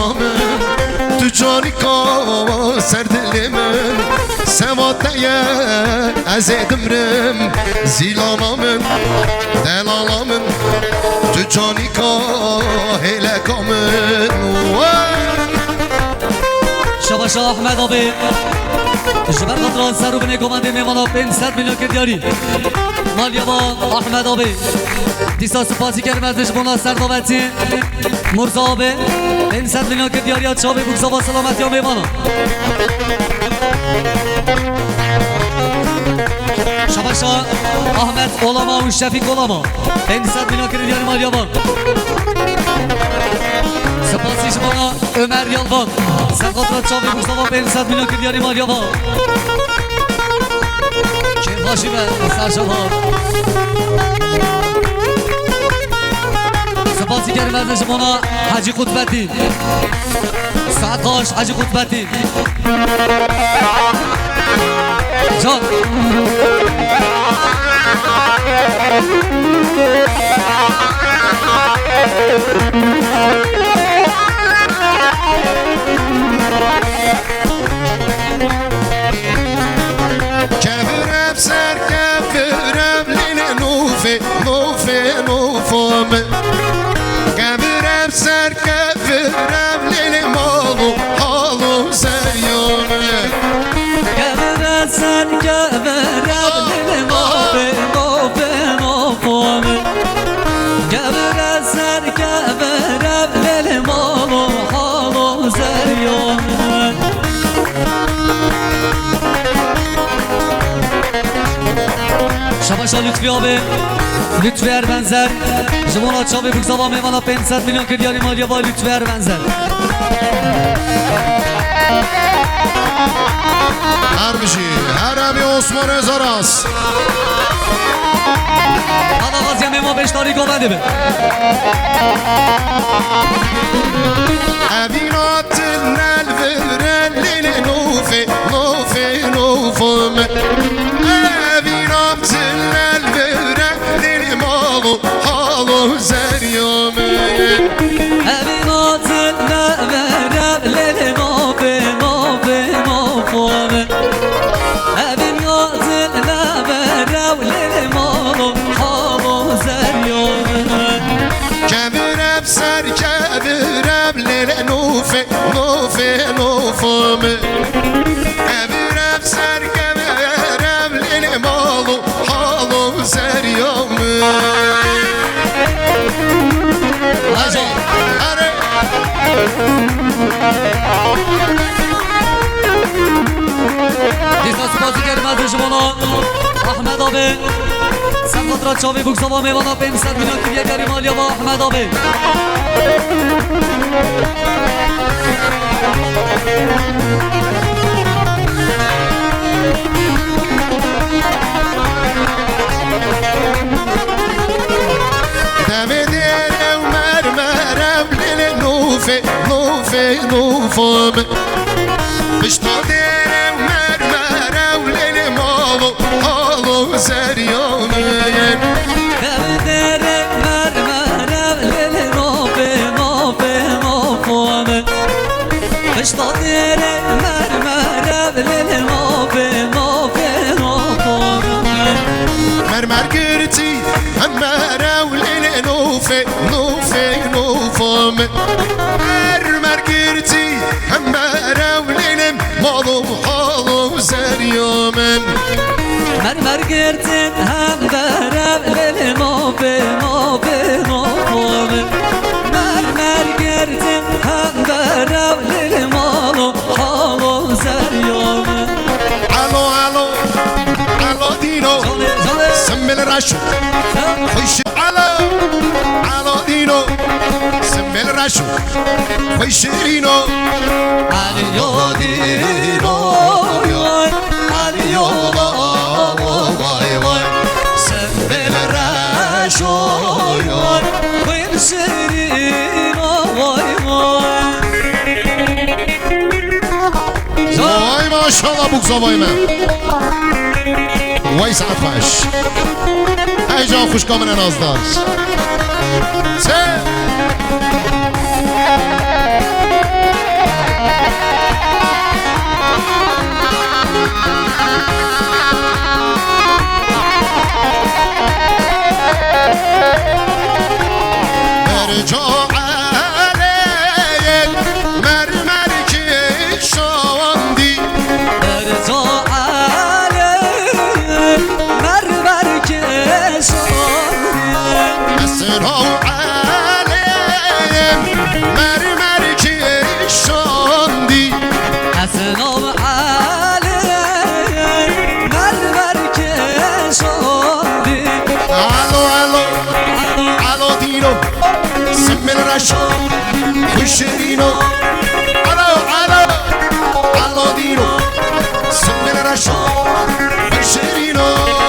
زمامın Tu cani ka ser dilimin Sevateye ez edimrim Zilamamın delalamın Tu cani ka hele kamın شباش احمد آبی جبر قدران سر و بینه کمانده میوانا 500 میلیون کردیاری مالیابان احمد آبی دیسا سپاسی کرد مردش بونا سرداوتی مرزا آبی 500 میلیون کردیاری ها چابی بگذا با سلامتی ها میوانا شباش احمد اولاما و شفیق اولاما 500 میلیون کردیاری مالیابان سپاسی شما Ömer Yalvan Sen kontrol çabı Mustafa 500 milyon kırdiyari Malyava Kim Haşime Serşavan Sipasi kerim erdişim ona Hacı Kutbettin Saat Kaş Hacı Kutbettin Can Kevürem ser kevürem lile nufi nufum Kevürem ser kevürem lile malu halu seyyum Kevürem ser kevürem lile nufum Kevürem ser kevürem lile malu halu seyyum Şabaşa Lütfi abi Lütfi Erbenzer Jimona Çabi Bukzava Meyvana 500 milyon kırdiyari Malyava Lütfi Erbenzer Harbişi Harabi Osman Özaras Hada Gaziya Meyva 5 tarih govedi be Evinatın elveren lili nufi nufum Evinatın elveren lili malu halu zeryum Evinatın elveren lili nufum Evinatın elveren lili malu halu zeryum Kevürem ser kevürem lili nufi nufum Kevürem ser kevürem lili malu halu zeryum Hadi Hadi Disas bazı gelmedi Jimona Ahmed abi Sen kadra çavi Bukzava Meyvana 500 milyon kırdiyari Malyava Ahmed abi Demedim mermerem lili nufum Pişto derim mermerem lili malu halu zeryum Devdere mermerem lili nufum Kışta dere mermerem lili nufum Mermer girti mermerev lili nufum Mermer girti mermerev lilim malum halu zeryum Mermer girtin hem derem lili nufum Mermer girtin hem derem lili malu halu zeryum Alo dino Semmel raşu Hoş Alo dino Semmel raşu Hoş dino Alo dino Alo vay vay Semmel raşu Hoş dino vay vay Vay maşallah Bukzavay me Vay saat baş Heyecan خوش kamenen azlar دینو الو دینو سمن رشو بشرینو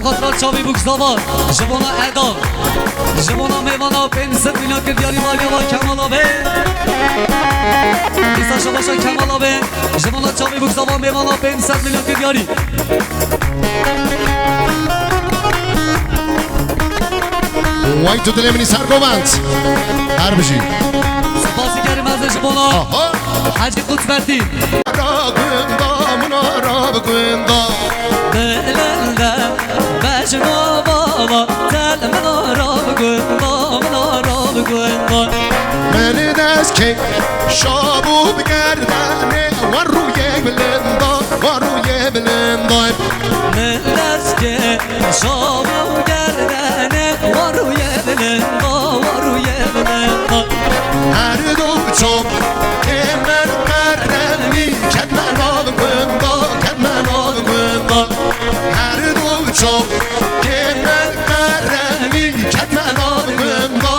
خاطرات چاوی بوکزاوار جوانا ادا جوانا میوانا 500 میلیون که دیاری مالیا با کمال آبه ایسا شباشا کمال آبه جوانا چاوی بوکزاوار میوانا 500 میلیون که دیاری وای تو دل منی سرگوبند هر بشی سپاسی کریم از جوانا حجی قطبتی را گندا منا را بگندا دلنده بجنا بابا دل منا را بگندا منا را بگندا من دست که شابو بگردنه و روی بلندا من دست که شابو گردنه و روی بلندا هر دو چوب که من قردمی کد من آب گندا هر دو چوب که من قردمی کد من آب گندا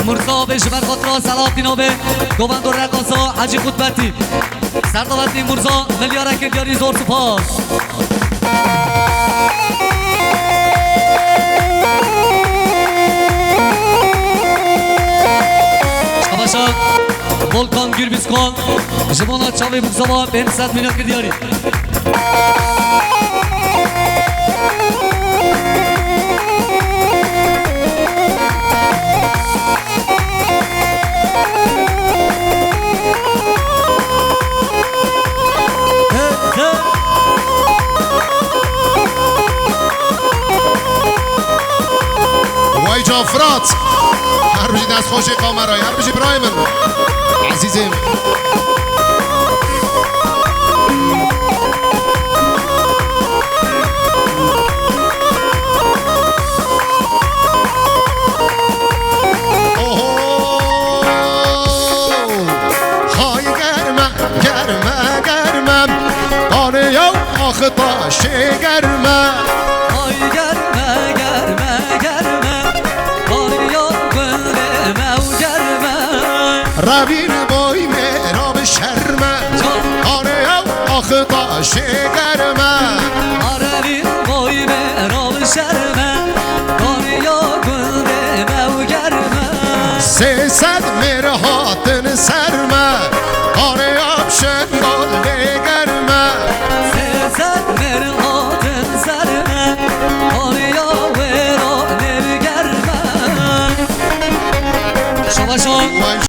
مرزا جبر خاطرا سلاطینو به گوبند و رقاصا حجی خطبتی سرداوتی مرزا ملیاره دیاری زور سپاس شباشا volkan Gürbizkon جوانا چاوی بوکزاوا 500 میلیون که دیاری وای جافرات هر بشی دست خوش قامرای هر بشی برای من عزیزم های گرمم آره یا آخه باشه گرمه های گرمه باریا گلمه و گرمه رویر بای مهراب شرمه آره یا آخه باشه گرمه رویر بای مهراب شرمه